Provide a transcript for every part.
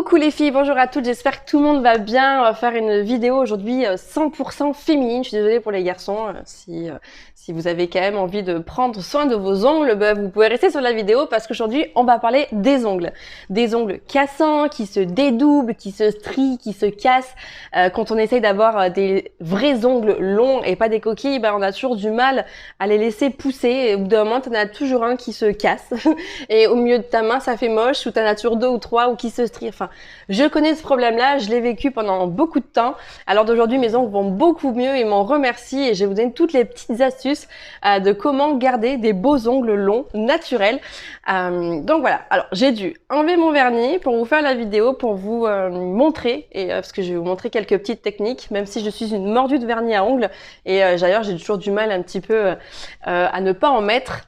Coucou les filles, bonjour à toutes, j'espère que tout le monde va bien. On va faire une vidéo aujourd'hui 100% féminine. Je suis désolée pour les garçons, si vous avez quand même envie de prendre soin de vos ongles, vous pouvez rester sur la vidéo parce qu'aujourd'hui on va parler des ongles. Des ongles cassants, qui se dédoublent, qui se strient, qui se cassent. Quand on essaye d'avoir des vrais ongles longs et pas des coquilles, on a toujours du mal à les laisser pousser. Et au bout d'un moment, t'en as toujours un qui se casse. Et au milieu de ta main, ça fait moche, ou t'en as toujours deux ou trois ou qui se strient. Enfin, je connais ce problème-là, je l'ai vécu pendant beaucoup de temps. Alors d'aujourd'hui, mes ongles vont beaucoup mieux et m'en remercient et je vais vous donner toutes les petites astuces de comment garder des beaux ongles longs, naturels. Donc voilà, alors j'ai dû enlever mon vernis pour vous faire la vidéo, pour vous montrer, parce que je vais vous montrer quelques petites techniques, même si je suis une mordue de vernis à ongles et d'ailleurs j'ai toujours du mal un petit peu à ne pas en mettre.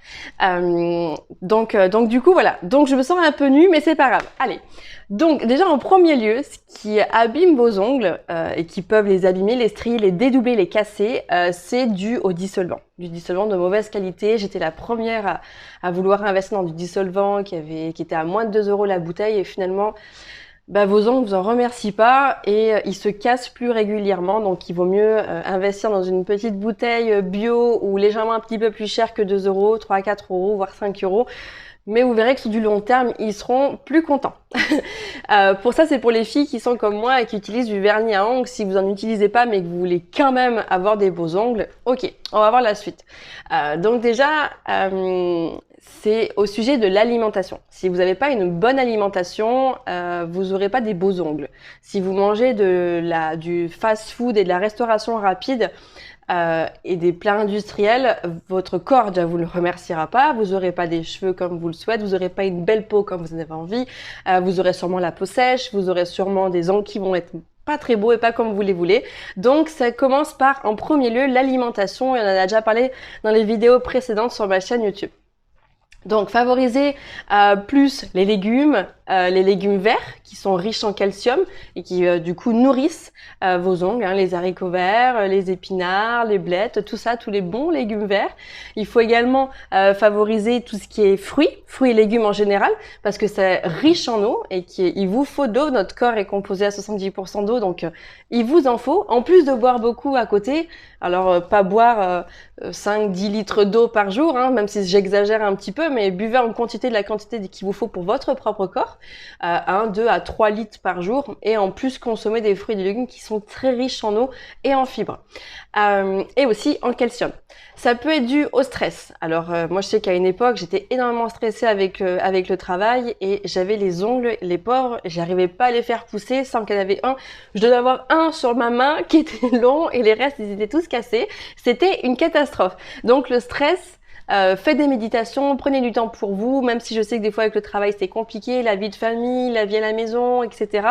Donc du coup voilà, donc je me sens un peu nue mais c'est pas grave. Allez, donc déjà en premier lieu, ce qui abîme vos ongles et qui peuvent les abîmer, les strier, les dédoubler, les casser, c'est dû au dissolvant. Du dissolvant de mauvaise qualité. J'étais la première à vouloir investir dans du dissolvant qui était à moins de 2 € la bouteille et finalement vos ongles vous en remercient pas et ils se cassent plus régulièrement, donc il vaut mieux investir dans une petite bouteille bio ou légèrement un petit peu plus cher que 2 €, 3 à 4 €, voire 5 €. Mais vous verrez que sur du long terme, ils seront plus contents. Pour ça, c'est pour les filles qui sont comme moi et qui utilisent du vernis à ongles. Si vous en utilisez pas, mais que vous voulez quand même avoir des beaux ongles, ok, on va voir la suite. Donc déjà, c'est au sujet de l'alimentation. Si vous n'avez pas une bonne alimentation, vous n'aurez pas des beaux ongles. Si vous mangez du fast-food et de la restauration rapide, et des plats industriels, votre corps déjà vous le remerciera pas, vous aurez pas des cheveux comme vous le souhaitez, vous aurez pas une belle peau comme vous en avez envie, vous aurez sûrement la peau sèche, vous aurez sûrement des ongles qui vont être pas très beaux et pas comme vous les voulez. Donc ça commence par en premier lieu l'alimentation et on en a déjà parlé dans les vidéos précédentes sur ma chaîne YouTube. Donc favorisez plus les légumes verts qui sont riches en calcium et qui du coup nourrissent vos ongles, les haricots verts, les épinards, les blettes, tout ça, tous les bons légumes verts. Il faut également favoriser tout ce qui est fruits et légumes en général parce que c'est riche en eau et il vous faut d'eau. Notre corps est composé à 70% d'eau, donc il vous en faut. En plus de boire beaucoup à côté, alors pas boire 5-10 litres d'eau par jour, même si j'exagère un petit peu, mais buvez en quantité de la quantité qu'il vous faut pour votre propre corps, 2 à 3 litres par jour, et en plus consommer des fruits et des légumes qui sont très riches en eau et en fibres, et aussi en calcium. Ça peut être dû au stress. Alors moi je sais qu'à une époque j'étais énormément stressée avec le travail et j'avais les ongles, les pauvres, j'arrivais pas à les faire pousser sans qu'il y en avait un. Je devais avoir un sur ma main qui était long et les restes ils étaient tous cassés. C'était une catastrophe. Donc le stress, faites des méditations, prenez du temps pour vous, même si je sais que des fois avec le travail c'est compliqué, la vie de famille, la vie à la maison, etc.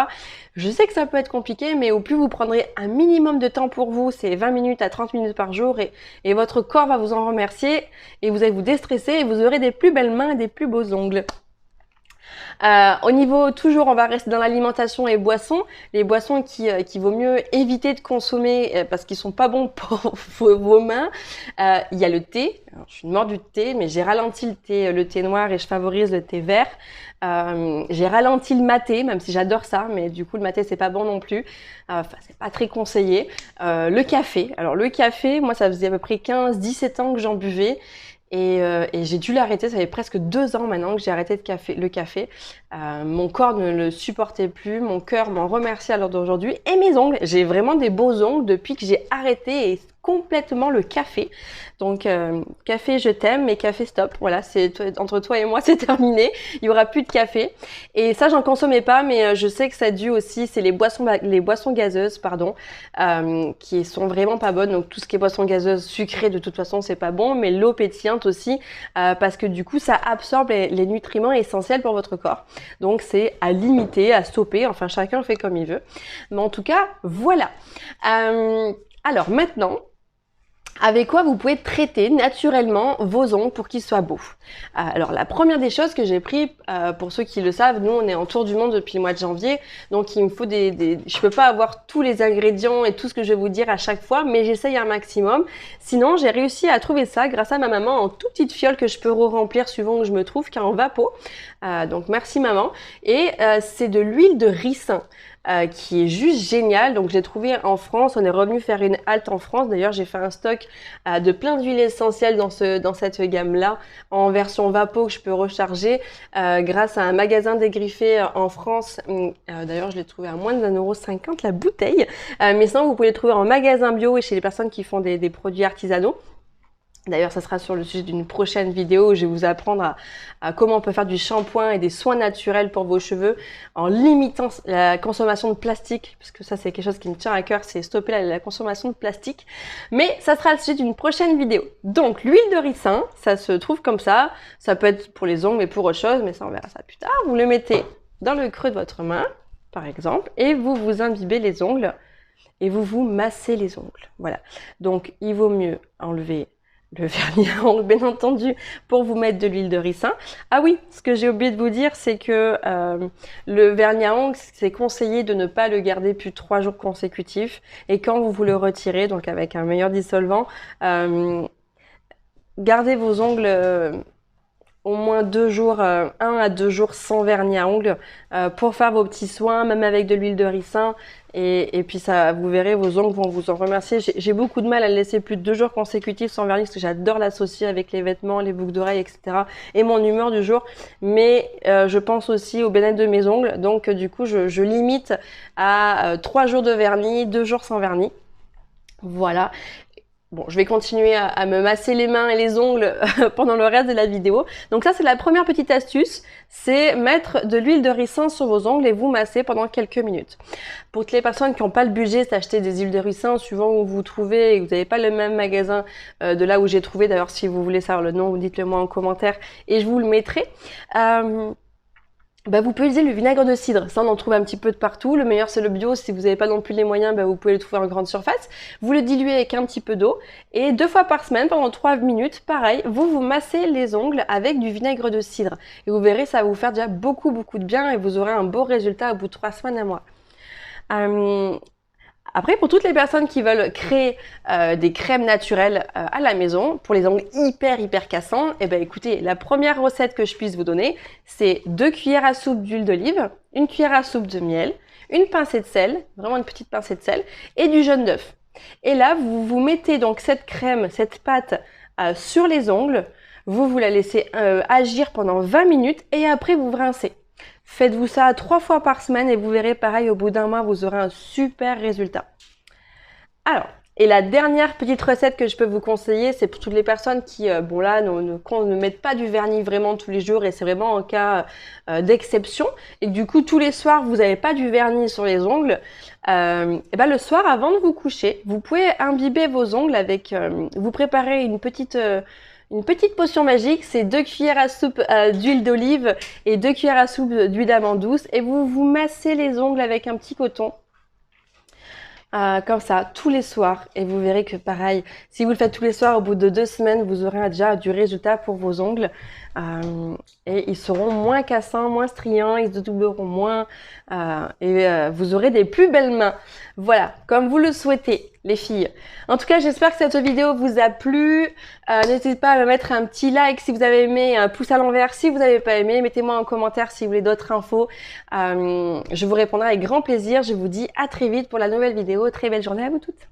Je sais que ça peut être compliqué, mais au plus vous prendrez un minimum de temps pour vous, c'est 20 minutes à 30 minutes par jour et votre corps va vous en remercier et vous allez vous déstresser et vous aurez des plus belles mains et des plus beaux ongles. Au niveau, toujours, on va rester dans l'alimentation et boissons. Les boissons qui vaut mieux éviter de consommer parce qu'ils sont pas bons pour vos mains. Il y a le thé. Alors, je suis une mordue de thé, mais j'ai ralenti le thé noir et je favorise le thé vert. J'ai ralenti le maté, même si j'adore ça, mais du coup le maté c'est pas bon non plus. C'est pas très conseillé. Le café. Alors le café, moi ça faisait à peu près 15-17 ans que j'en buvais. Et j'ai dû l'arrêter, ça fait presque 2 ans maintenant que j'ai arrêté le café. Mon corps ne le supportait plus, mon cœur m'en remercie à l'heure d'aujourd'hui. Et mes ongles, j'ai vraiment des beaux ongles depuis que j'ai arrêté complètement le café. Donc café je t'aime, mais café stop. Voilà, c'est entre toi et moi c'est terminé. Il y aura plus de café. Et ça j'en consommais pas, mais je sais que ça a dû aussi, c'est les boissons gazeuses, qui sont vraiment pas bonnes. Donc tout ce qui est boissons gazeuses sucrées de toute façon c'est pas bon, mais l'eau pétillante aussi, parce que du coup ça absorbe les nutriments essentiels pour votre corps. Donc c'est à limiter, à stopper. Enfin chacun fait comme il veut. Mais en tout cas voilà. Alors maintenant, avec quoi vous pouvez traiter naturellement vos ongles pour qu'ils soient beaux. Alors la première des choses que j'ai pris, pour ceux qui le savent, nous on est en tour du monde depuis le mois de janvier, donc il me faut je peux pas avoir tous les ingrédients et tout ce que je vais vous dire à chaque fois, mais j'essaye un maximum. Sinon j'ai réussi à trouver ça grâce à ma maman en toute petite fiole que je peux re-remplir suivant où je me trouve, qui est en Vapeau. Donc merci maman. Et c'est de l'huile de ricin. Qui est juste génial. Donc, j'ai trouvé en France. On est revenu faire une halte en France. D'ailleurs, j'ai fait un stock de plein d'huiles essentielles dans cette gamme-là, en version Vapeau que je peux recharger grâce à un magasin dégriffé en France. D'ailleurs, je l'ai trouvé à moins de 1,50 € la bouteille. Mais sinon, vous pouvez les trouver en magasin bio et chez les personnes qui font des produits artisanaux. D'ailleurs, ça sera sur le sujet d'une prochaine vidéo où je vais vous apprendre à comment on peut faire du shampoing et des soins naturels pour vos cheveux en limitant la consommation de plastique, parce que ça, c'est quelque chose qui me tient à cœur, c'est stopper la consommation de plastique. Mais ça sera le sujet d'une prochaine vidéo. Donc, l'huile de ricin, ça se trouve comme ça. Ça peut être pour les ongles et pour autre chose, mais ça, on verra ça plus tard. Vous le mettez dans le creux de votre main, par exemple, et vous vous imbibez les ongles et vous vous massez les ongles. Voilà. Donc, il vaut mieux enlever le vernis à ongles, bien entendu, pour vous mettre de l'huile de ricin. Ah oui, ce que j'ai oublié de vous dire, c'est que le vernis à ongles, c'est conseillé de ne pas le garder plus de 3 jours consécutifs. Et quand vous le retirez, donc avec un meilleur dissolvant, gardez vos ongles au moins 2 jours, 1 à 2 jours sans vernis à ongles pour faire vos petits soins, même avec de l'huile de ricin. Et puis ça, vous verrez, vos ongles vont vous en remercier. J'ai beaucoup de mal à le laisser plus de 2 jours consécutifs sans vernis parce que j'adore l'associer avec les vêtements, les boucles d'oreilles, etc. et mon humeur du jour. Mais je pense aussi au bien-être de mes ongles. Donc du coup, je limite à 3 jours de vernis, 2 jours sans vernis. Voilà. Bon, je vais continuer à me masser les mains et les ongles pendant le reste de la vidéo. Donc ça, c'est la première petite astuce, c'est mettre de l'huile de ricin sur vos ongles et vous masser pendant quelques minutes. Pour toutes les personnes qui n'ont pas le budget d'acheter des huiles de ricin, suivant où vous vous trouvez et que vous n'avez pas le même magasin de là où j'ai trouvé, d'ailleurs si vous voulez savoir le nom, vous dites-le moi en commentaire et je vous le mettrai. Vous pouvez utiliser le vinaigre de cidre, ça on en trouve un petit peu de partout. Le meilleur c'est le bio, si vous n'avez pas non plus les moyens, vous pouvez le trouver en grande surface. Vous le diluez avec un petit peu d'eau et 2 fois par semaine pendant 3 minutes, pareil, vous vous massez les ongles avec du vinaigre de cidre. Et vous verrez, ça va vous faire déjà beaucoup de bien et vous aurez un beau résultat au bout de 3 semaines à mois. Après, pour toutes les personnes qui veulent créer des crèmes naturelles à la maison, pour les ongles hyper cassants, écoutez, la première recette que je puisse vous donner, c'est 2 cuillères à soupe d'huile d'olive, 1 cuillère à soupe de miel, une pincée de sel, vraiment une petite pincée de sel, et du jaune d'œuf. Et là, vous mettez donc cette crème, cette pâte sur les ongles, vous la laissez agir pendant 20 minutes et après vous rincez. Faites-vous ça 3 fois par semaine et vous verrez pareil, au bout d'un mois, vous aurez un super résultat. Alors, et la dernière petite recette que je peux vous conseiller, c'est pour toutes les personnes qui, ne mettent pas du vernis vraiment tous les jours et c'est vraiment en cas d'exception. Et du coup, tous les soirs, vous n'avez pas du vernis sur les ongles. Le soir, avant de vous coucher, vous pouvez imbiber vos ongles avec, vous préparez une petite potion magique, c'est 2 cuillères à soupe d'huile d'olive et 2 cuillères à soupe d'huile d'amande douce et vous vous massez les ongles avec un petit coton. Comme ça, tous les soirs. Et vous verrez que pareil, si vous le faites tous les soirs, au bout de 2 semaines, vous aurez déjà du résultat pour vos ongles. Et ils seront moins cassants, moins striants, ils se doubleront moins. Vous aurez des plus belles mains. Voilà, comme vous le souhaitez, les filles. En tout cas, j'espère que cette vidéo vous a plu. N'hésitez pas à me mettre un petit like si vous avez aimé, un pouce à l'envers si vous n'avez pas aimé. Mettez-moi en commentaire si vous voulez d'autres infos. Je vous répondrai avec grand plaisir. Je vous dis à très vite pour la nouvelle vidéo. Très belle journée à vous toutes.